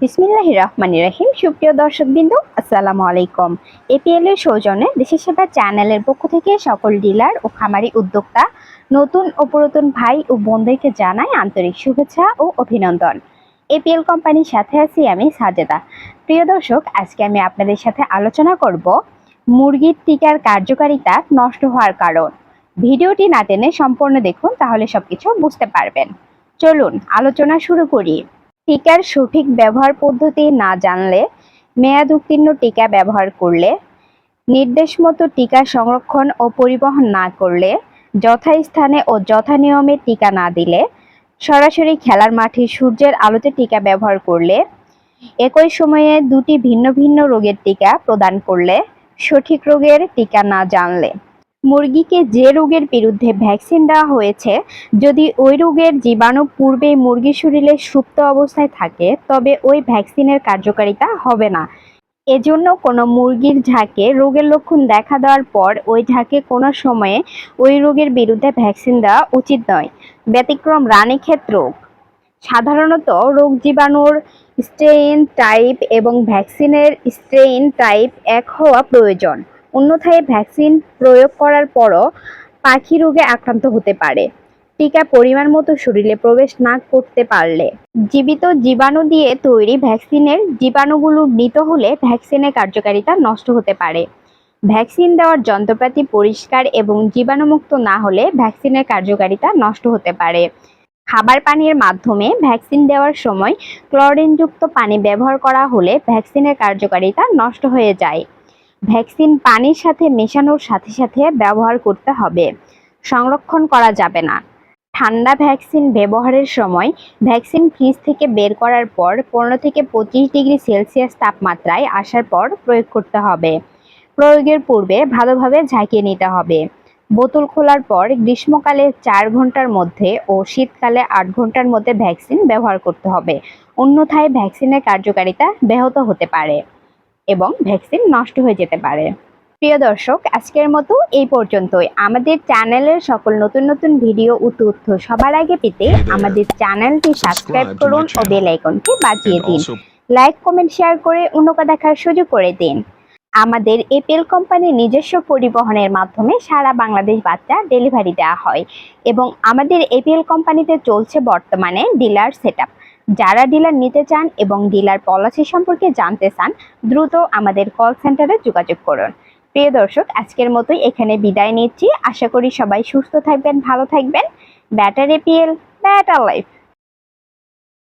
বিসমিল্লাহির রহমানির রহিম। সুপ্রিয় দর্শকবৃন্দ, আসসালামু আলাইকুম। এপিএল এর সৌজন্যে দেশের সেবা চ্যানেলের পক্ষ থেকে সকল ডিলার ও খামারি উদ্যোক্তা, নতুন ও পুরাতন ভাই ও বোনদেরকে জানাই আন্তরিক শুভেচ্ছা ও অভিনন্দন। এপিএল কোম্পানির সাথে আছি আমি সাজেদা। প্রিয় দর্শক, আজকে আমি আপনাদের সাথে আলোচনা করব মুরগির টিকার কার্যকারিতা নষ্ট হওয়ার কারণ। ভিডিওটি না টেনে সম্পূর্ণ দেখুন, তাহলে সবকিছু বুঝতে পারবেন। চলুন আলোচনা শুরু করি। টিকার সঠিক ব্যবহার পদ্ধতি না জানলে, মেয়াদ উত্তীর্ণ টিকা ব্যবহার করলে, নির্দেশ মতো টিকা সংরক্ষণ ও পরিবহন না করলে, যথাস্থানে ও যথানিয়মে টিকা না দিলে, সরাসরি খেলার মাঠে সূর্যের আলোতে টিকা ব্যবহার করলে, একই সময়ে দুটি ভিন্ন ভিন্ন রোগের টিকা প্রদান করলে, সঠিক রোগের টিকা না জানলে, মুরগিকে যে রোগের বিরুদ্ধে ভ্যাকসিন দেওয়া হয়েছে যদি ওই রোগের জীবাণু পূর্বেই মুরগির শরীরে সুপ্ত অবস্থায় থাকে, তবে ওই ভ্যাকসিনের কার্যকারিতা হবে না। এজন্য কোনো মুরগির ঝাঁকে রোগের লক্ষণ দেখা দেওয়ার পর ওই ঝাঁকে কোনো সময়ে ওই রোগের বিরুদ্ধে ভ্যাকসিন দেওয়া উচিত নয়। ব্যতিক্রম রানীক্ষেত রোগ। সাধারণত রোগ জীবাণুর স্ট্রেইন টাইপ এবং ভ্যাকসিনের স্ট্রেইন টাইপ এক হওয়া প্রয়োজন, অন্যথায় ভ্যাকসিন প্রয়োগ করার পরও পাখি রোগে আক্রান্ত হতে পারে। টিকা পরিমাণ মতো শরীরে প্রবেশ না করতে পারলে, জীবিত জীবাণু দিয়ে তৈরি ভ্যাকসিনের জীবাণুগুলো মৃত হলে ভ্যাকসিনের কার্যকারিতা নষ্ট হতে পারে। ভ্যাকসিন দেওয়ার যন্ত্রপাতি পরিষ্কার এবং জীবাণুমুক্ত না হলে ভ্যাকসিনের কার্যকারিতা নষ্ট হতে পারে। খাবার পানির মাধ্যমে ভ্যাকসিন দেওয়ার সময় ক্লোরিনযুক্ত পানি ব্যবহার করা হলে ভ্যাকসিনের কার্যকারিতা নষ্ট হয়ে যায়। ভ্যাকসিন পানির সাথে মেশানোর সাথে সাথে ব্যবহার করতে হবে, সংরক্ষণ করা যাবে না। ঠান্ডা ভ্যাকসিন ব্যবহারের সময় ভ্যাকসিন ফ্রিজ থেকে বের করার পর 15 থেকে 25 ডিগ্রি সেলসিয়াস তাপমাত্রায় আসার পর প্রয়োগ করতে হবে। প্রয়োগের পূর্বে ভালোভাবে ঝাঁকিয়ে নিতে হবে। বোতল খোলার পর গ্রীষ্মকালে 4 ঘন্টার মধ্যে ও শীতকালে 8 ঘন্টার মধ্যে ভ্যাকসিন ব্যবহার করতে হবে, অন্যথায় ভ্যাকসিনের কার্যকারিতা ব্যাহত হতে পারে এবং ভ্যাকসিন নষ্ট হয়ে যেতে পারে। প্রিয় দর্শক, আজকের মতো এই পর্যন্তই। আমাদের চ্যানেলের সকল নতুন নতুন ভিডিও ও তথ্য সবার আগে পেতে আমাদের চ্যানেলটি সাবস্ক্রাইব করুন ও বেল আইকনটি বাজিয়ে দিন। লাইক, কমেন্ট, শেয়ার করে অন্যকে দেখার সুযোগ করে দিন। আমাদের এপিএল কোম্পানির নিজস্ব পরিবহনের মাধ্যমে সারা বাংলাদেশ বাচ্চা ডেলিভারি দেওয়া হয় এবং আমাদের এপিএল কোম্পানিতে চলছে বর্তমানে ডিলার সেটআপ। যারা ডিলার নিতে চান এবং ডিলার পলিসি সম্পর্কে জানতে চান, দ্রুত আমাদের কল সেন্টারে যোগাযোগ করুন। প্রিয় দর্শক, আজকের মতোই এখানে বিদায় নিচ্ছি। আশা করি সবাই সুস্থ থাকবেন, ভালো থাকবেন। Batter APL, batter life.